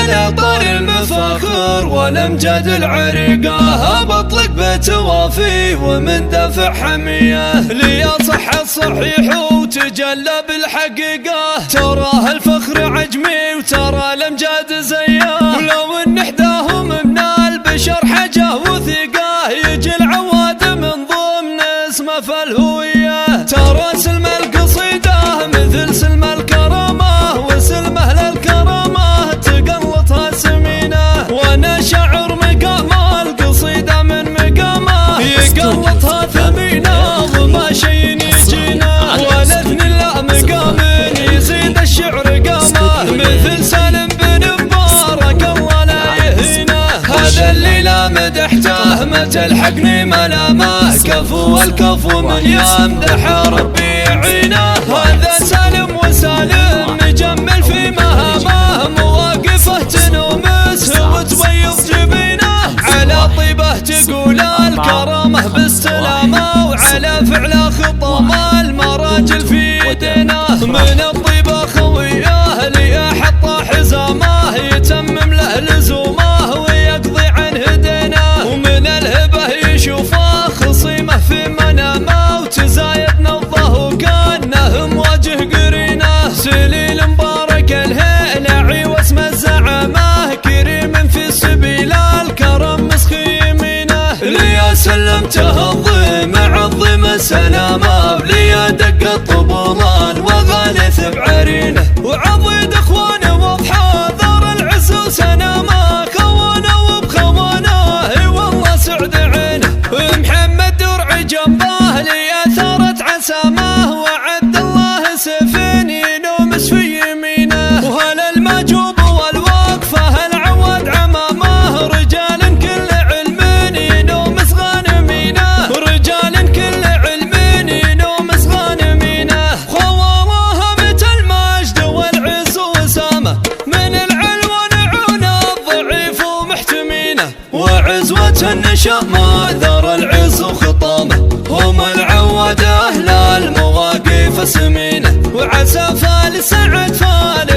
على طار المفاخر والامجاد العريقة بطلق بتوافي ومن دافع حمية ليصح الصحيح وتجلى بالحقيقة. تراه الفخر عجمي وترى الامجاد زيه، ولو ان احداهم من البشر حاجة وثيقة يجي العواد من ضمن اسمه فالهوية. ترى سلم القصيدة مثل سلم الكرامة وسلمه للكرامة تقلطها سمينة، وانا شعر مقام القصيدة من مقامه يقلطها ثمينة وما شي يجينا، ولذن الله مقام يزيد الشعر قامه مثل سالم بن مبارك الله لا يهينه. هذا اللي لا مدحته ما تلحقني ملامه، كفو الكفو من يمدح ربي يعينه. هذا سالم وسالم مجمل في مهامه، مواقفه تنومسه وتبيض جبينه، على طيبه تقول الكرامه باستلامه، وعلى فعله خطامه المراجل في يدنا. من الطيبه خويه ليحط حزامه يتمم له لزومه ويقضي عن هدينا، ومن الهبه يشوفه خصيمه في منامه وتزايد نظه وكانه مواجه قرينه. سليل مبارك الهيلعي واسم الزعامه كريم في سبيل الكرم مسخي يمينه، ليا سلمته الضيم عظم سلامه ليا دق الطبولان وغالث بعرينه، وعضيد اخوانه واضحى ذار العز وسنامه خوانه وبخوانه اي والله سعد عينه. ومحمد درعي جنبه ليا ثارت عسامه، وعبد الله سفين ينومس في يمينه، وهل المجوب والوقفه العواد عمامه رجال كل علم ينومس غانمينه، رجال كل علم ينومس غانمينه. خوالها متى المجد والعز وسامه من العلو نعون الضعيف ومحتمينه، وعزوة النشاء ما ذر العز وخطامه، هم العواد اهل المواقف سمينه، وعسى فالسعد فال